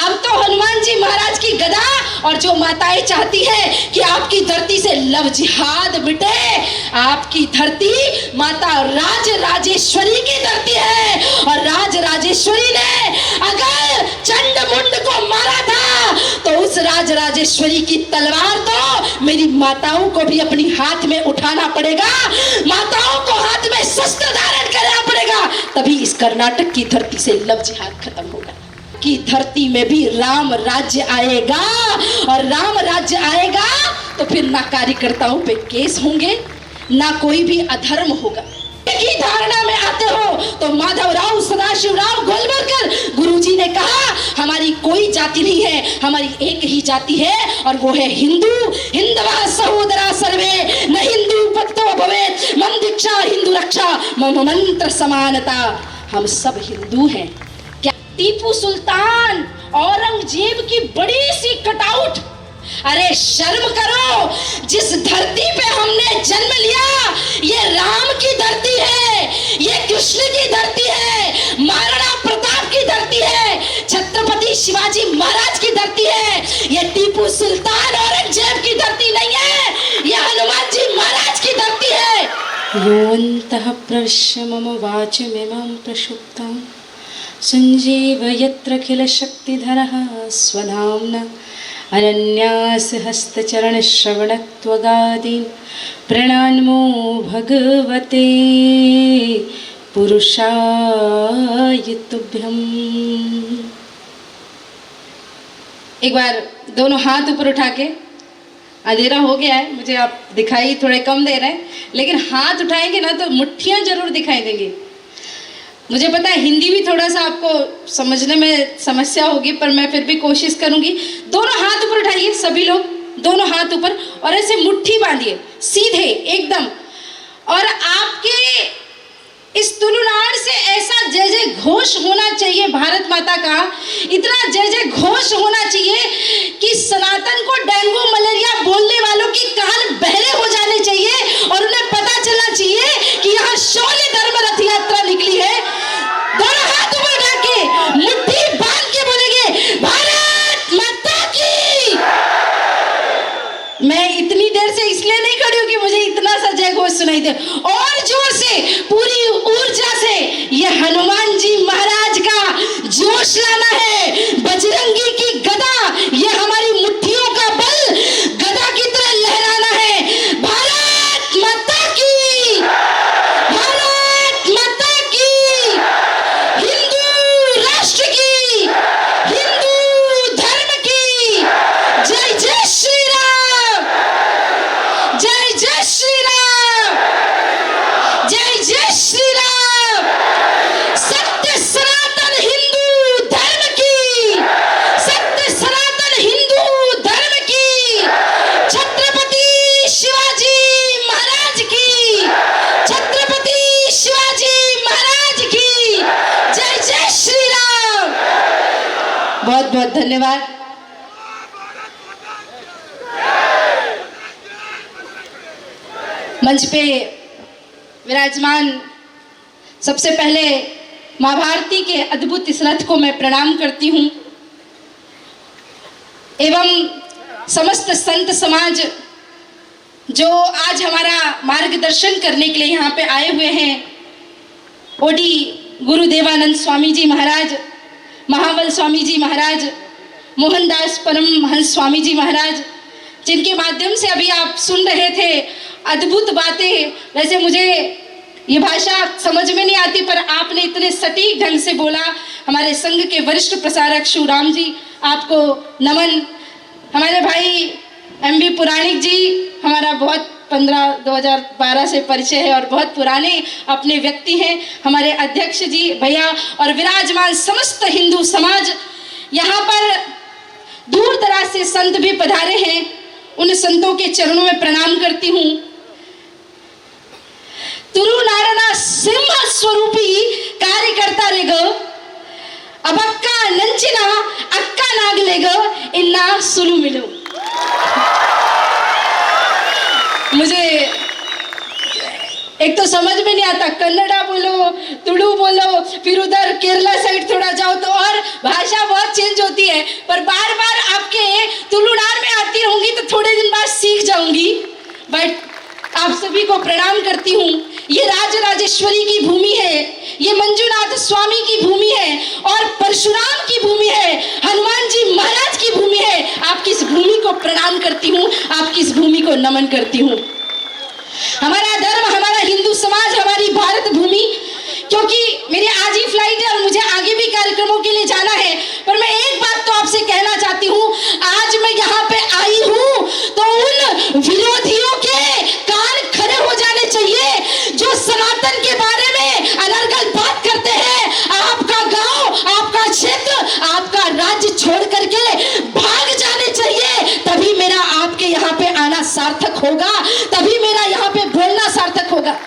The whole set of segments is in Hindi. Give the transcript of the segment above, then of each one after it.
अब तो हनुमान जी महाराज की गदा और जो माताएं चाहती है कि आपकी धरती से लव जिहाद मिटे, आपकी धरती माता राज राजेश्वरी की धरती है। और राज राजेश्वरी ने अगर चंड मुंड को मारा था तो उस राज राजेश्वरी की तलवार तो मेरी माताओं को भी अपनी हाथ में उठाना पड़ेगा, माताओं को हाथ में शस्त्र धारण करना पड़ेगा, तभी इस कर्नाटक की धरती से लव जिहाद खत्म होगा। की धरती में भी राम राज्य आएगा, और राम राज्य आएगा तो फिर ना कार्यकर्ताओं पे केस होंगे, ना कोई भी अधर्म होगा। एक ही धारणा में आते हो तो माधवराव सदाशिवराव गोलवलकर गुरुजी ने कहा हमारी कोई जाति नहीं है, हमारी एक ही जाति है और वो है हिंदू। हिंदवा सहोदरा सर्वे न हिंदू पत्तो भवेत् मम दीक्षा हिंदू रक्षा मम मंत्र समानता। हम सब हिंदू हैं। क्या टीपू सुल्तान औरंगजेब की बड़ी सी कटआउट, अरे शर्म करो, जिस धरती पे हमने जन्म लिया ये राम की धरती है, ये कृष्ण की धरती है, महाराणा प्रताप की धरती है, छत्रपति शिवाजी महाराज की धरती है, ये टीपू सुल्तान औरंगजेब की धरती नहीं है, ये हनुमान जी महाराज की धरती है। योऽन्तः प्रविश्य मम वाचमिमां प्रसुप्तां सञ्जीवयत्यखिल शक्तिधरः स्वधाम्ना अनन्यास हस्तचरण श्रवणत्वगादीन् प्रणामो भगवते पुरुषाय तुभ्यम्। एक बार दोनों हाथ ऊपर उठा के, अंधेरा हो गया है, मुझे आप दिखाई थोड़े कम दे रहे हैं, लेकिन हाथ उठाएंगे ना तो मुट्ठियां जरूर दिखाई देंगी। मुझे पता है हिंदी भी थोड़ा सा आपको समझने में समस्या होगी, पर मैं फिर भी कोशिश करूंगी। दोनों हाथ ऊपर उठाइए, सभी लोग दोनों हाथ ऊपर, और ऐसे मुट्ठी बांधिए सीधे एकदम, और आपके इस तुलुनाड़ से ऐसा जय जय घोष होना चाहिए भारत माता का, इतना जय जय घोष होना चाहिए कि सनातन को डेंगू मलेरिया बोलने वालों की कान बहरे हो जाने चाहिए और उन्हें पता चलना चाहिए कि यहाँ शौर्य धर्म रथ यात्रा निकली है। दोनों हाथ ऊपर उठा के मुट्ठी बांध के बोलेंगे भारत माता की। मैं इतनी देर से इसलिए नहीं खड़ी हूँ कि मुझे इतना सा जय घोष सुनाई दे, और जोर से पूरी ऊर्जा से ये हनुमान जी महाराज का जोश लाना है। बजरंगी की गदा, ये हमारी मुट्ठियों का बल गदा की तरह लहराना है। भारत माता की, भारत माता की, हिंदू राष्ट्र की, हिंदू धर्म की जय जय श्री राम, जय जय श्री राम, जय जय श्री राम। सत्य सनातन हिंदू धर्म की, सत्य सनातन हिंदू धर्म की, छत्रपति शिवाजी महाराज की, छत्रपति शिवाजी महाराज की जय जय श्री राम। बहुत बहुत धन्यवाद। मंच पे विराजमान सबसे पहले माँ भारती के अद्भुत इस रथ को मैं प्रणाम करती हूँ, एवं समस्त संत समाज जो आज हमारा मार्गदर्शन करने के लिए यहाँ पे आए हुए हैं। ओडी गुरुदेवानंद स्वामी जी महाराज, महाबल स्वामी जी महाराज, मोहनदास परमहंस स्वामी जी महाराज, जिनके माध्यम से अभी आप सुन रहे थे अद्भुत बातें। वैसे मुझे ये भाषा समझ में नहीं आती, पर आपने इतने सटीक ढंग से बोला। हमारे संघ के वरिष्ठ प्रसारक शिवराम जी, आपको नमन। हमारे भाई एमबी पुराणिक जी, हमारा बहुत 2012 से परिचय है और बहुत पुराने अपने व्यक्ति हैं। हमारे अध्यक्ष जी भैया और विराजमान समस्त हिंदू समाज, यहाँ पर दूर दराज से संत भी पधारे हैं, उन संतों के चरणों में प्रणाम करती हूँ। तुलुनाड़ना सिंह स्वरूपी कार्यकर्ता रेग अब अक्का नंचिना अक्का नागलेग इन्ना सुलू मिलो। मुझे एक तो समझ में नहीं आता, कन्नड़ा बोलो, तुलु बोलो, फिर उधर केरला साइड थोड़ा जाओ तो और भाषा बहुत चेंज होती है। पर बार बार आपके तुलुनार में आती रहूंगी तो थोड़े दिन बाद सीख जाऊंगी। बट आप सभी को प्रणाम करती हूँ। ये राजराजेश्वरी की भूमि है, ये मंजुनाथ स्वामी की भूमि है और परशुराम की भूमि है, हनुमान जी महाराज की भूमि है। आपकी इस भूमि को प्रणाम करती हूँ, आपकी इस भूमि को नमन करती हूँ। हमारा धर्म, हमारा हिंदू समाज, हमारी भारत भूमि, क्योंकि मेरी आज ही फ्लाइट है और मुझे आगे भी कार्यक्रमों के लिए जाना है, पर मैं एक बात तो आपसे कहना चाहती हूँ, आज मैं यहाँ पे आई हूँ तो उन विरोधियों के कान खड़े हो जाने चाहिए जो सनातन के बारे में अनर्गल बात करते हैं। आपका गांव, आपका क्षेत्र, आपका राज्य छोड़ करके भाग जाने चाहिए, तभी मेरा आपके यहाँ पे आना सार्थक होगा, तभी मेरा यहाँ पे बोलना सार्थक होगा।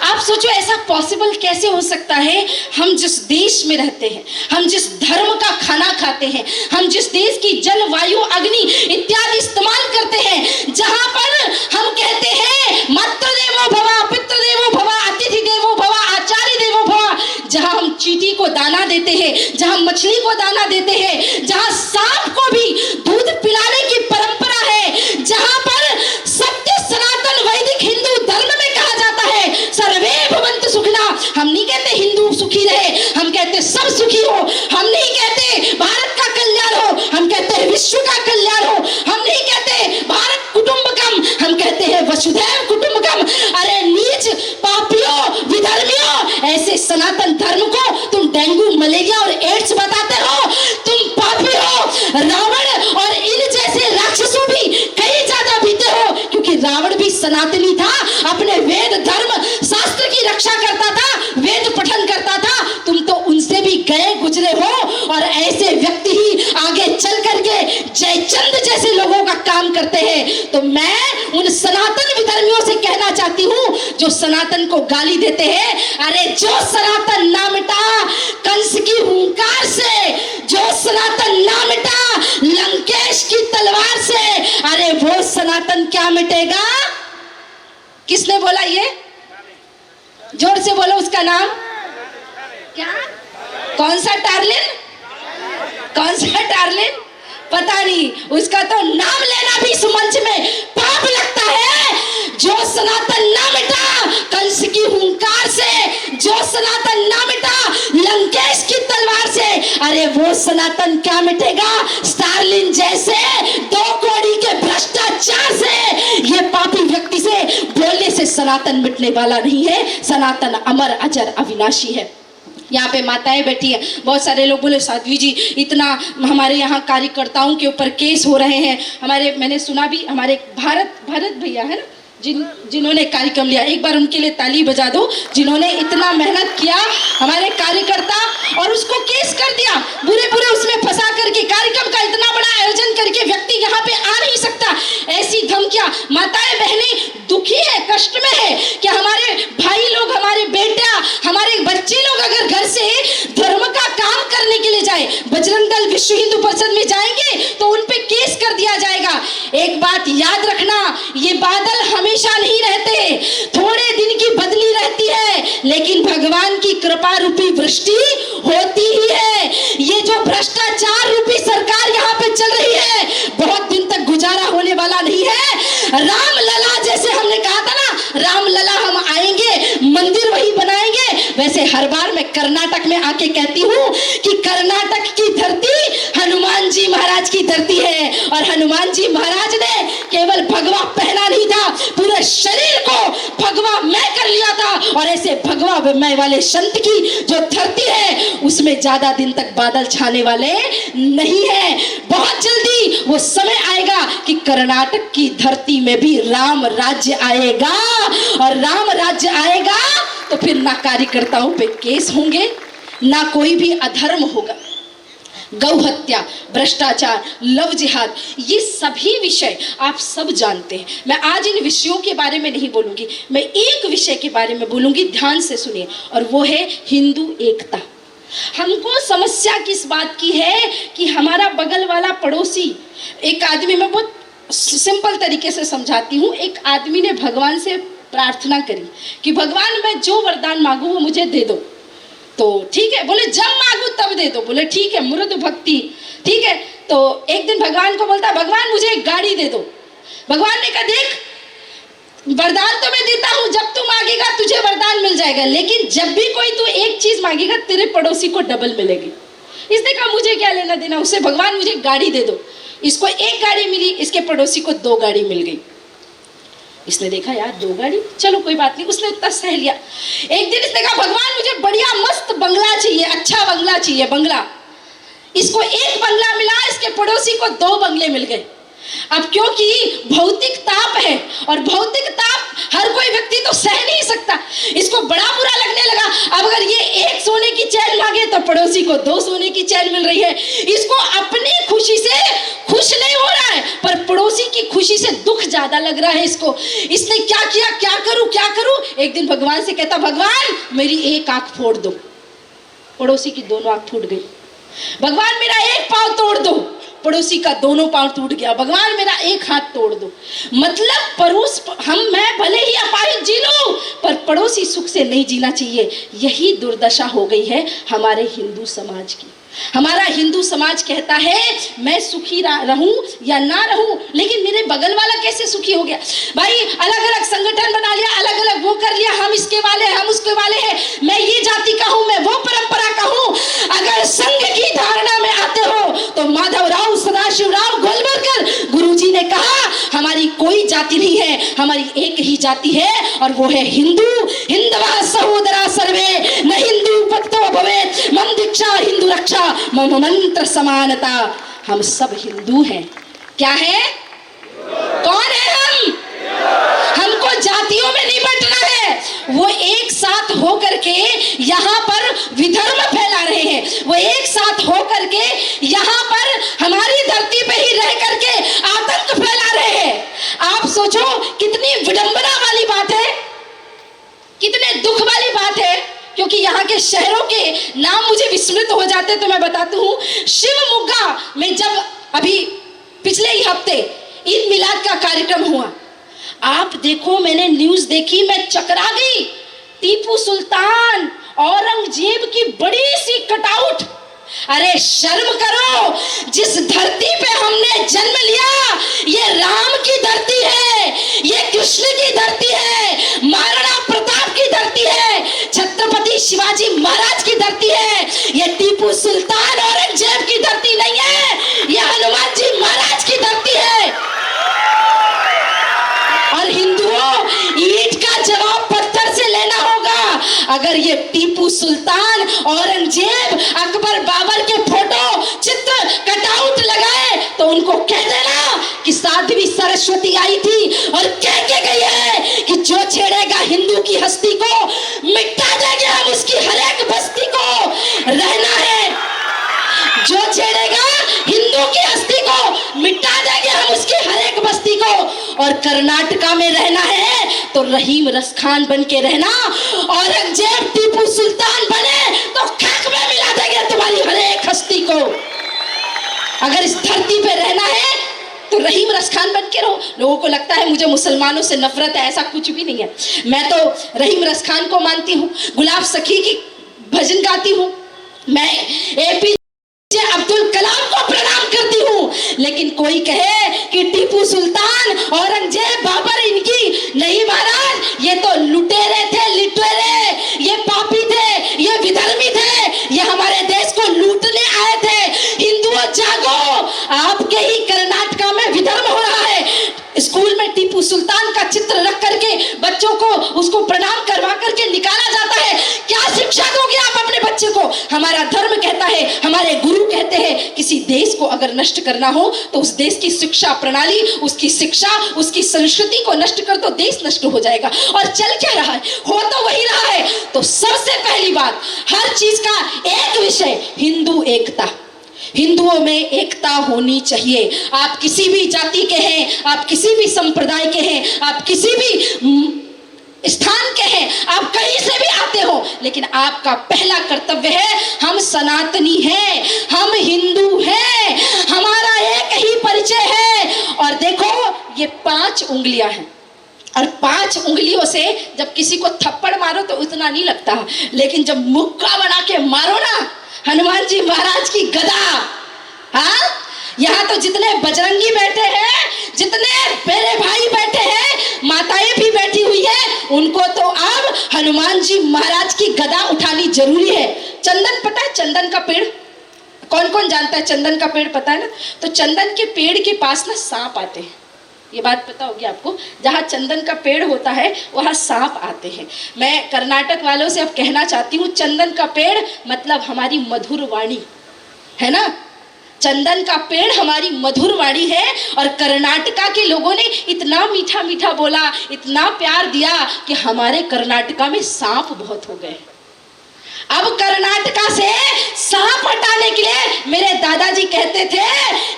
आप सोचो ऐसा पॉसिबल कैसे हो सकता है? हम जिस देश में रहते हैं, हम जिस धर्म का खाना खाते हैं, हम जिस देश की जल, वायु, अग्नि इत्यादि इस्तेमाल करते हैं, जहां पर हम कहते हैं मातृदेवो भव, पितृदेवो भव, अतिथि देवो भव, आचार्य देवो भव, जहां हम चींटी को दाना देते हैं, जहां मछली को दाना देते हैं, जहां सांप को भी दूध पिलाने की परंपरा है, जहां पर सत्य सनातन वैदिक हिंदू धर्म में कहा जाता है सर्वे भवन्तु सुखिनः। हम नहीं कहते हिंदू सुखी रहे, हम कहते सब सुखी हो। हम नहीं कहते भारत का कल्याण हो, हम कहते हैं विश्व का कल्याण हो। हम नहीं कहते भारत कुटुंबकम, हम कहते हैं वसुधैव कुटुंबकम। अरे नीच पापियों, विधर्मियों, ऐसे सनातन धर्म को तुम डेंगू, मलेरिया और एड्स बताते हो, तुम पापी हो। रावण और इन जैसे राक्षसों भी कई ज्यादा बीते हो, क्योंकि रावण भी सनातनी था, अपने वेद धर्म शास्त्र की रक्षा करता था, वेद पठन करता था। तुम तो उनसे भी गए गुजरे हो और ऐसे व्यक्ति ही आगे चल करके जयचंद जैसे लोगों का काम करते हैं। तो मैं उन सनातन विधर्मियों से कहना चाहती हूँ जो सनातन को गाली देते हैं, अरे जो सनातन ना मिटा कंस की हुंकार से, जो सनातन ना मिटा लंकेश की तलवार से, अरे वो सनातन क्या मिटेगा? किसने बोला ये? जोर से बोलो उसका नाम क्या? कौन सा टार्लिन? कौन सा टार्लिन? पता नहीं, उसका तो नाम लेना भी इस मंच में पाप लगता है। जो सनातन ना मिटा कंस की हुंकार से, जो सनातन ना मिटा लंकेश की तलवार से, अरे वो सनातन क्या मिटेगा? स्टालिन जैसे 2 कौड़ी के भ्रष्टाचार से, ये पापी व्यक्ति से बोलने से सनातन मिटने वाला नहीं है। सनातन अमर, अजर, अविनाशी है। यहाँ पे माताएं बैठी हैं, बहुत सारे लोग बोले साध्वी जी इतना हमारे यहाँ कार्यकर्ताओं के ऊपर केस हो रहे हैं। हमारे, मैंने सुना भी, हमारे भारत भैया है ना, जिन्होंने कार्यक्रम लिया, एक बार उनके लिए ताली बजा दो, जिन्होंने इतना मेहनत किया, हमारे कार्यकर्ता, और उसको केस कर दिया, बुरे बुरे उसमें फंसा करके। कार्यक्रम का इतना बड़ा आयोजन करके व्यक्ति यहाँ पे आ नहीं सकता। ऐसी धमकियां, माताएं बहनें दुखी है, कष्ट में है कि हमारे भाई लोग, हमारे बेटा, हमारे बच्चे लोग अगर घर से धर्म का काम करने के लिए जाए, बजरंग दल, विश्व हिंदू परिषद में जाएंगे तो उन पे केस कर दिया जाएगा। एक बात याद रखना, ये बादल हमेशा नहीं रहते, थोड़े दिन की बदली रहती है, लेकिन भगवान की कृपा रूपी वृष्टि होती ही है। ये जो भ्रष्टाचार रूपी सरकार यहाँ पे चल रही है, बहुत दिन तक गुजारा होने वाला नहीं है। राम लला जैसे हमने कहा था ना, राम लला हम आएंगे, मंदिर वही बनाएंगे, वैसे हर बार मैं कर्नाटक में आके कहती हूँ कि कर्नाटक की धरती हनुमान जी महाराज की धरती है, और हनुमान जी महाराज ने केवल भगवा पहना नहीं था, पूरे शरीर को भगवा मैं कर लिया था। और ऐसे भगवा मैं वाले संत की जो धरती है, उसमें ज्यादा दिन तक बादल छाने वाले नहीं है। बहुत जल्दी वो समय आएगा कि कर्नाटक की धरती में भी राम राज्य आएगा, और राम राज्य आएगा तो फिर ना कार्यकर्ताओं पे केस होंगे, ना कोई भी अधर्म होगा। गौ हत्या, भ्रष्टाचार, लव जिहाद, ये सभी विषय आप सब जानते हैं। मैं आज इन विषयों के बारे में नहीं बोलूंगी, मैं एक विषय के बारे में बोलूंगी, ध्यान से सुनिए, और वो है हिंदू एकता। हमको समस्या किस बात की है कि हमारा बगल वाला पड़ोसी, एक आदमी, मैं बहुत सिंपल तरीके से समझाती हूँ, एक आदमी ने भगवान से प्रार्थना करी कि भगवान मैं जो वरदान मांगू वो मुझे दे दो। तो ठीक है, बोले जब मांगू तब दे दो। बोले ठीक है, मृदु भक्ति, ठीक है। तो एक दिन भगवान को बोलता भगवान मुझे एक गाड़ी दे दो। भगवान ने कहा देख वरदान तो मैं देता हूं, जब तू मांगेगा तुझे वरदान मिल जाएगा, लेकिन जब भी कोई तू एक चीज मांगेगा तेरे पड़ोसी को डबल मिलेगी। इसने कहा मुझे क्या लेना देना उससे, भगवान मुझे गाड़ी दे दो। इसको एक गाड़ी मिली, इसके पड़ोसी को 2 गाड़ी मिल गई। इसने देखा यार 2 गाड़ी, चलो कोई बात नहीं, उसने इतना सह लिया। एक दिन इसने कहा भगवान मुझे बढ़िया मस्त बंगला चाहिए, अच्छा बंगला चाहिए, बंगला। इसको एक बंगला मिला, इसके पड़ोसी को 2 बंगले मिल गए। अब क्योंकि भौतिक ताप है और भौतिक ताप हर कोई व्यक्ति तो सह नहीं सकता, इसको बड़ा बुरा लगने लगा। अब अगर ये 1 सोने की चैन मांगे तो पड़ोसी को 2 सोने की चैन मिल रही है। इसको अपनी खुशी से खुश नहीं हो रहा है, पर पड़ोसी की खुशी से दुख ज्यादा लग रहा है इसको। इसने क्या किया, क्या करूं क्या करूं। एक दिन भगवान से कहता भगवान मेरी एक आंख फोड़ दो। पड़ोसी की दोनों आंख फूट गई। भगवान मेरा एक पांव तोड़ दो। पड़ोसी का दोनों पांव टूट गया। भगवान मेरा एक हाथ तोड़ दो। मतलब मैं भले ही अपाहिज जी लूं, पर पड़ोसी सुख से नहीं जीना चाहिए। यही दुर्दशा हो गई है हमारे हिंदू समाज की। हमारा हिंदू समाज कहता है मैं सुखी रहूं या ना रहूं, लेकिन मेरे बगल वाला कैसे सुखी हो गया। भाई अलग अलग संगठन बना लिया, अलग अलग वो कर लिया, हम इसके वाले हम उसके वाले हैं, मैं ये जाति का हूं, मैं वो परंपरा का हूं। अगर संघ की धारणा में आते हो तो माधवराव सदाशिवराव गोलवलकर गुरुजी ने कहा हमारी कोई जाति नहीं है, हमारी एक ही जाति है और वो है हिंदू। हिंदवा सहोदरा सर्वे न हिंदू भक्तो भवेत् मम दीक्षा हिंदू रक्षा मम मंत्र समानता। हम सब हिंदू हैं। क्या है, कौन है हम? हमको जातियों में नहीं बंटना है। वो एक साथ होकर के यहाँ पर विधर्म फैला रहे हैं, वो एक साथ होकर के यहाँ पर हमारी धरती पे ही रह करके आतंक फैला रहे हैं। आप सोचो कितनी विडंबना वाली बात है, कितने दुख वाली बात है। क्योंकि यहाँ के शहरों के नाम मुझे विस्मृत हो जाते, तो मैं बताती हूँ। शिवमोगा में जब अभी पिछले ही हफ्ते ईद मिलाद का कार्यक्रम हुआ, आप देखो मैंने न्यूज देखी, मैं चकरा गई। टीपू सुल्तान औरंगजेब की बड़ी सी कटआउट। अरे शर्म करो, जिस धरती पे हमने जन्म लिया ये राम की धरती है, ये कृष्ण की धरती है, महाराणा प्रताप की धरती है, छत्रपति शिवाजी महाराज की धरती है। ये टीपू सुल्तान औरंगजेब की धरती नहीं है, ये हनुमान जी महाराज की धरती है। और हिंदुओं ईंट का जवाब पत्थर से लेना होगा। अगर ये टीपू सुल्तान औरंगजेब अकबर बाबर के फोटो चित्र कटआउट लगाए तो उनको कह देना कि साध्वी सरस्वती आई थी और कह के गई है कि जो छेड़ेगा हिंदू की हस्ती को मिटा देंगे हम उसकी हर एक बस्ती को। रहना है जो छेड़ेगा हिंदू की हस्ती को मिटा देंगे हम उसकी हर एक बस्ती को। और कर्नाटका में रहना है तो रहीम रसखान बन के रहना, औरंगजेब टीपू सुल्तान बने तो खाक में मिला देंगे तुम्हारी हर एक हस्ती को। अगर इस धरती पे रहना है तो रहीम रसखान बन के रहो। लोगों को लगता है मुझे मुसलमानों से नफरत है, ऐसा कुछ भी नहीं है। मैं तो रहीम रसखान को मानती हूँ, गुलाब सखी की भजन गाती हूँ, मैं एपीजे अब्दुल कलाम को प्रणाम करती हूँ। लेकिन कोई कहे कि टीपू सुल्तान औरंगजेब बाबर इनकी नहीं, महाराज ये तो लुटेरे थे, लुटेरे, ये पापी थे, ये विधर्मी थे, ये हमारे देश को लूटने आए थे। हिंदुओं जागो, आपके ही कर्नाटका में विधर्म हो रहा है। स्कूल में टीपू सुल्तान का चित्र रख करके बच्चों को उसको प्रणाम करवा करके निकाला जाता है। क्या शिक्षा दोगे आप अपने बच्चे को? हमारा धर्म कहता है, हमारे गुरु कहते हैं, किसी देश को अगर नष्ट करना हो तो उस देश की शिक्षा प्रणाली, उसकी शिक्षा, उसकी संस्कृति को नष्ट कर दो, देश नष्ट हो जाएगा। और चल क्या रहा है, हो तो वही रहा है। तो सबसे पहली बात, हर चीज का एक विषय, हिंदू एकता। हिंदुओं में एकता होनी चाहिए। आप किसी भी जाति के हैं, आप किसी भी संप्रदाय के हैं, आप किसी भी स्थान के हैं, आप कहीं से भी आते हो, लेकिन आपका पहला कर्तव्य है हम सनातनी हैं, हम हिंदू हैं, हमारा एक ही परिचय है। और देखो ये 5 उंगलियां हैं, और 5 उंगलियों से जब किसी को थप्पड़ मारो तो उतना नहीं लगता, लेकिन जब मुक्का बना के मारो ना हनुमान जी महाराज की गदा, हाँ, यहाँ तो जितने बजरंगी बैठे हैं, जितने मेरे भाई बैठे हैं, माताएं भी बैठी हुई है, उनको तो अब हनुमान जी महाराज की गदा उठानी जरूरी है। चंदन पता है, चंदन का पेड़ कौन कौन जानता है? चंदन का पेड़ पता है ना? तो चंदन के पेड़ के पास ना सांप आते हैं, ये बात पता होगी आपको। जहाँ चंदन का पेड़ होता है वहाँ सांप आते हैं। मैं कर्नाटक वालों से अब कहना चाहती हूँ, चंदन का पेड़ मतलब हमारी मधुर वाणी है ना, चंदन का पेड़ हमारी मधुर वाणी है। और कर्नाटका के लोगों ने इतना मीठा मीठा बोला, इतना प्यार दिया कि हमारे कर्नाटका में सांप बहुत हो गए। अब कर्नाटका से सांप हटाने के लिए मेरे दादाजी कहते थे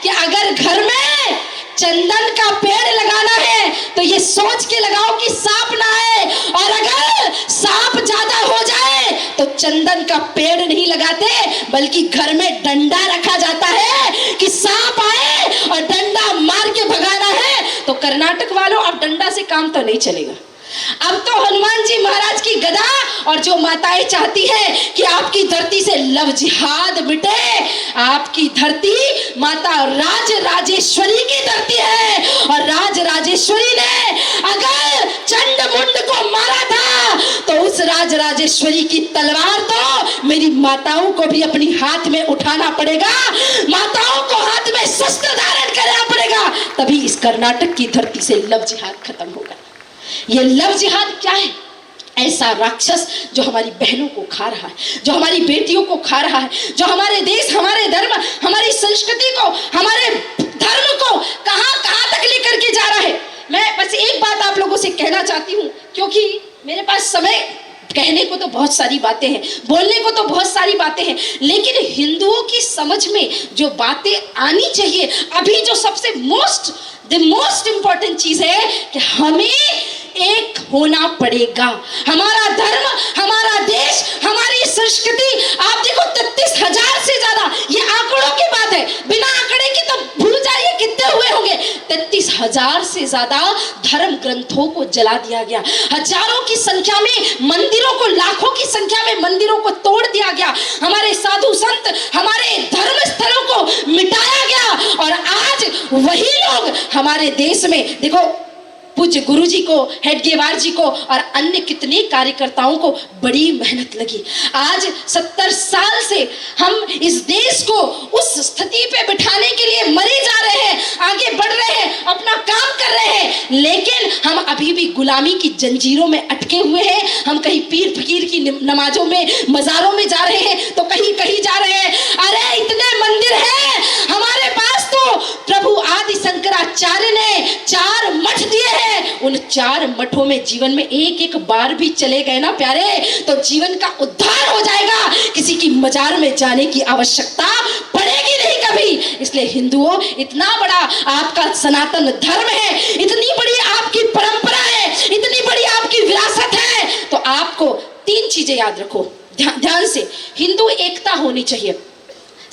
कि अगर घर में चंदन का पेड़ लगाना है तो ये सोच के लगाओ कि सांप ना आए, और अगर सांप ज्यादा हो जाए तो चंदन का पेड़ नहीं लगाते, बल्कि घर में डंडा रखा जाता है कि सांप आए और डंडा मार के भगाना है। तो कर्नाटक वालों, अब डंडा से काम तो नहीं चलेगा, अब तो हनुमान जी महाराज की गदा। और जो माताएं चाहती है कि आपकी धरती से लव जिहाद मिटे, आपकी धरती माता राज राजेश्वरी की धरती है, और राज राजेश्वरी ने अगर चंड मुंड को मारा था तो उस राज राजेश्वरी की तलवार तो मेरी माताओं को भी अपनी हाथ में उठाना पड़ेगा, माताओं को हाथ में शस्त्र धारण करना पड़ेगा, तभी इस कर्नाटक की धरती से लव जिहाद खत्म होगा। ये लव जिहाद क्या है? ऐसा राक्षस जो हमारी बहनों को खा रहा है, जो हमारी बेटियों को खा रहा है, जो हमारे देश, हमारे धर्म, हमारी संस्कृति को, हमारे धर्म को कहां कहां तक लेकर के जा रहा है। मैं बस एक बात आप लोगों से कहना चाहती हूं, क्योंकि मेरे पास समय, कहने को तो बहुत सारी बातें हैं, बोलने को तो बहुत सारी बातें हैं, लेकिन हिंदुओं की समझ में जो बातें आनी चाहिए, अभी जो सबसे मोस्ट इंपॉर्टेंट चीज है कि हमें एक होना पड़ेगा। हमारा धर्म, हमारा देश, हमारी संस्कृति, आप देखो 33,000 से ज्यादा, ये आंकड़ों की बात है, बिना आंकड़े की तो भूल जाइए कितने हुए होंगे। 33,000 से ज्यादा धर्म ग्रंथों को जला दिया गया, हजारों की संख्या में मंदिरों को, लाखों की संख्या में मंदिरों को तोड़ दिया गया, हमारे साधु संत, हमारे धर्म स्थलों को मिटाया गया। और आज वही लोग हमारे देश में, देखो पूज्य गुरु जी को, हेडगेवार जी को और अन्य कितने कार्यकर्ताओं को बड़ी मेहनत लगी। आज 70 साल से हम इस देश को उस स्थिति पे बिठाने के लिए मरे जा रहे हैं, आगे बढ़ रहे हैं, अपना काम कर रहे हैं, लेकिन हम अभी भी गुलामी की जंजीरों में अटके हुए हैं। हम कहीं पीर फकीर की नमाजों में, मजारों में जा रहे हैं, तो कहीं कहीं जा रहे हैं। अरे इतने मंदिर हैं हमारे पास, तो प्रभु आदि शंकराचार्य ने 4 मठ दिए हैं। उन 4 मठों में जीवन में एक एक बार भी चले गए ना प्यारे, तो जीवन का उद्धार हो जाएगा, किसी की मजार में जाने की आवश्यकता पड़ेगी नहीं कभी। इसलिए हिंदुओं, इतना बड़ा आपका सनातन धर्म है, इतनी बड़ी आपकी परंपरा है, इतनी बड़ी आपकी विरासत है, तो आपको 3 चीजें याद रखो ध्यान से। हिंदू एकता होनी चाहिए,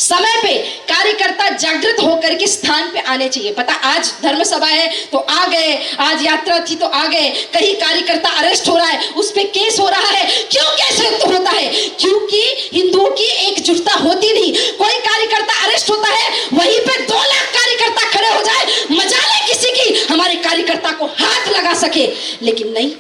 समय पे कार्यकर्ता जागृत होकर के स्थान पे आने चाहिए। पता, आज धर्म सभा है तो आ गए, आज यात्रा थी तो आ गए, कहीं कार्यकर्ता अरेस्ट हो रहा है, उस पे केस हो रहा है, क्यों कैसे होता है? क्योंकि हिंदुओं की एकजुटता होती नहीं। कोई कार्यकर्ता अरेस्ट होता है, वहीं पे 2 लाख कार्यकर्ता खड़े हो जाए, मजाल किसी की हमारे कार्यकर्ता को हाथ लगा सके, लेकिन नहीं,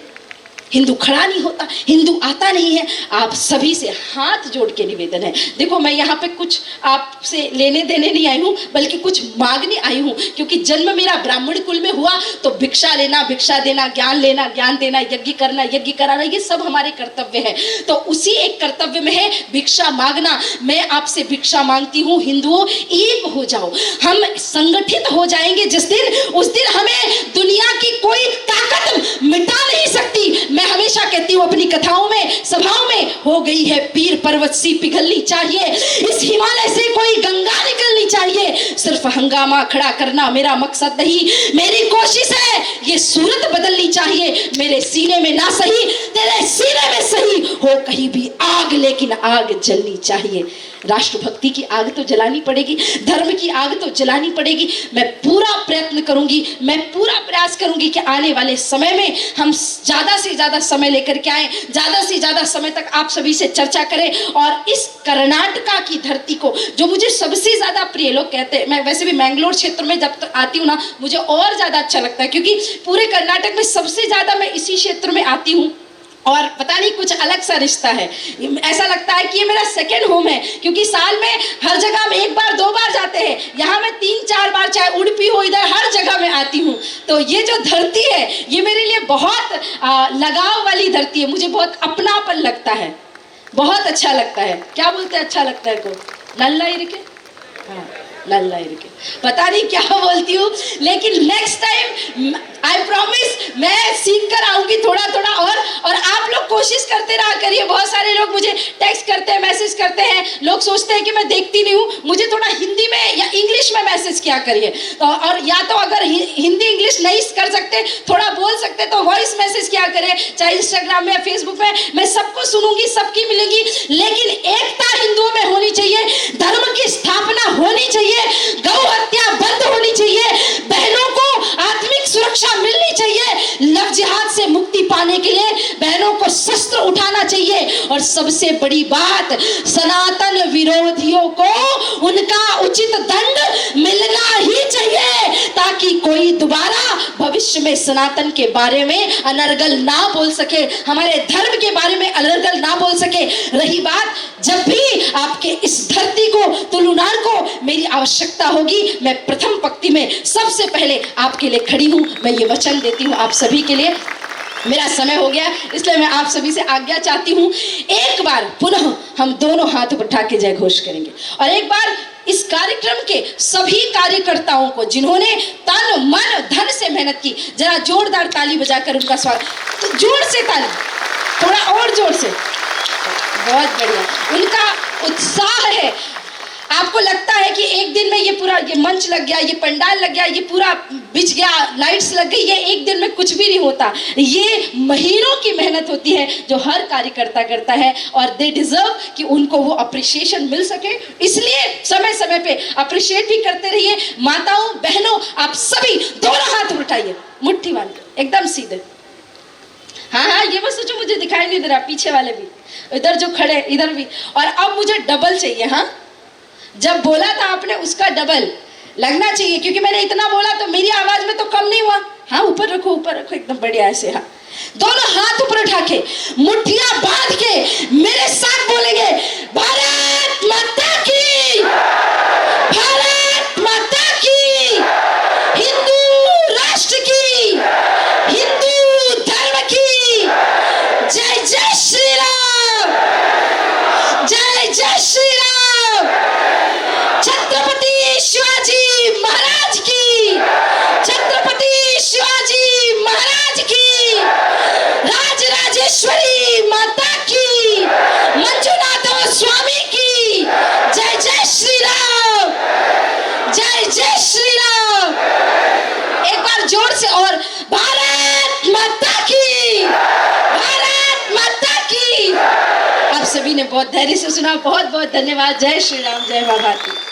हिंदू खड़ा नहीं होता, हिंदू आता नहीं है। आप सभी से हाथ जोड़ के निवेदन है, देखो मैं यहाँ पे कुछ आपसे लेने देने नहीं आई हूँ, बल्कि कुछ मांगने आई हूँ, क्योंकि जन्म मेरा ब्राह्मण कुल में हुआ, तो भिक्षा लेना, भिक्षा देना, ज्ञान लेना, ज्ञान देना, यज्ञ करना, यज्ञ कराना, ये सब हमारे कर्तव्य है। तो उसी एक कर्तव्य में है भिक्षा मांगना। मैं आपसे भिक्षा मांगती हूँ, हिंदुओं एक हो जाओ, हम संगठित हो जाएंगे जिस दिन, उस दिन हमें दुनिया की कोई ताकत मिटा नहीं सकती। मैं हमेशा कहती हूँ अपनी कथाओं में, सभाओं में, हो गई है पीर पर्वत सी पिघलनी चाहिए, इस हिमालय से कोई गंगा निकलनी चाहिए, सिर्फ सिर्फ हंगामा खड़ा करना मेरा मकसद नहीं, मेरी कोशिश है ये सूरत बदलनी चाहिए। मेरे सीने में ना सही तेरे सीने में सही हो कहीं भी आग, लेकिन आग जलनी चाहिए। राष्ट्रभक्ति की आग तो जलानी पड़ेगी, धर्म की आग तो जलानी पड़ेगी। मैं पूरा प्रयत्न करूंगी, मैं पूरा प्रयास करूंगी कि आने वाले समय में हम ज़्यादा से ज़्यादा समय लेकर के आए, ज़्यादा से ज़्यादा समय तक आप सभी से चर्चा करें और इस कर्नाटका की धरती को, जो मुझे सबसे ज़्यादा प्रिय, लोग कहते हैं, मैं वैसे भी मैंगलोर क्षेत्र में जब तक आती हूँ ना मुझे और ज़्यादा अच्छा लगता है, क्योंकि पूरे कर्नाटक में सबसे ज़्यादा मैं इसी क्षेत्र में आती हूँ और पता नहीं कुछ अलग सा रिश्ता है। ऐसा लगता है कि ये मेरा सेकंड होम है, क्योंकि साल में हर जगह में एक बार दो बार जाते हैं, यहाँ मैं 3-4 बार, चाहे उड़पी हो, इधर हर जगह में आती हूँ। तो ये जो धरती है ये मेरे लिए बहुत लगाव वाली धरती है, मुझे बहुत अपनापन लगता है, बहुत अच्छा लगता है। क्या बोलते हैं अच्छा लगता है को? नल्ला इरके, हाँ नल्ला इरके, पता नहीं क्या बोलती हूँ, लेकिन नेक्स्ट टाइम आई प्रॉमिस मैं सीख कर आऊंगी थोड़ा थोड़ा। और आप लोग कोशिश करते रहा करिए। बहुत सारे लोग मुझे टेक्स्ट करते हैं, मैसेज करते हैं, लोग सोचते हैं कि मैं देखती नहीं हूँ, मुझे थोड़ा हिंदी में या इंग्लिश में मैसेज किया करिए। और या तो अगर हिंदी इंग्लिश नहीं कर सकते, थोड़ा बोल सकते, तो वॉइस मैसेज किया करें, चाहे इंस्टाग्राम में या फेसबुक में। मैं सबको सुनूंगी, सबकी मिलेगी, लेकिन एकता हिंदुओं में होनी चाहिए, धर्म की स्थापना होनी चाहिए, गौ हत्या बंद होनी चाहिए, बहनों को आत्मिक सुरक्षा मिलनी चाहिए, लव जिहाद से मुक्ति पाने के लिए बहनों को शस्त्र उठाना चाहिए, और सबसे बड़ी बात सनातन विरोधियों को उनका उचित दंड मिलना ही चाहिए, ताकि कोई दोबारा भविष्य में सनातन के बारे में अनर्गल ना बोल सके, हमारे धर्म के बारे में अनर्गल ना बोल सके। रही बात, जब भी आपके इस धरती को, तुलुनार को मेरी आवश्यकता होगी, मैं प्रथम पंक्ति में सबसे पहले आपके लिए खड़ी हूं। मैं ये वचन देती हूं आप सभी के लिए। मेरा समय हो गया, इसलिए मैं आप सभी से आज्ञा चाहती हूं। एक बार पुनः हम दोनों हाथ उठा के जय घोष करेंगे, और एक बार इस कार्यक्रम के सभी कार्यकर्ताओं को जिन्होंने तन मन धन से मेहनत की, जरा जोरदार ताली बजाकर उनका स्वागत, तो जोर से ताली, थोड़ा और जोर से, बहुत बढ़िया। उनका उत्साह है। आपको लगता है कि एक दिन में ये पूरा ये मंच लग गया, ये पंडाल लग गया, ये पूरा बिछ गया, लाइट्स लग गई, ये एक दिन में कुछ भी नहीं होता। ये महीनों की मेहनत होती है जो हर कार्यकर्ता करता है, और दे डिजर्व कि उनको वो अप्रिशिएशन मिल सके, इसलिए समय समय पे अप्रिशिएट भी करते रहिए। माताओं बहनों आप सभी दोनों हाथ उठाइए, मुट्ठी बांध के एकदम सीधे। हाँ हाँ, ये बस सोचो मुझे दिखाई नहीं दे रहा, पीछे वाले भी, इधर जो खड़े इधर भी। और अब मुझे डबल चाहिए, हाँ जब बोला था आपने उसका डबल लगना चाहिए, क्योंकि मैंने इतना बोला तो मेरी आवाज में तो कम नहीं हुआ। हाँ ऊपर रखो एकदम बढ़िया ऐसे। हाँ दोनों हाथ ऊपर उठा के मुट्ठियां बांध के मेरे साथ बोलेंगे, भारत माता की, भारत माता की, हिंदू राष्ट्र की, हिंदू धर्म की, जय जय श्री राम, जय जय श्री राम, छत्रपति शिवाजी महाराज की, छत्रपति शिवाजी महाराज की, राजराजेश्वरी माता की, मंजुनाथ स्वामी की, जय जय श्री राम, जय जय श्री राम। एक बार जोर से, और भारत माता की, भारत माता की। आप सभी ने बहुत धैर्य से सुना, बहुत बहुत धन्यवाद। जय श्री राम, जय मां भारती।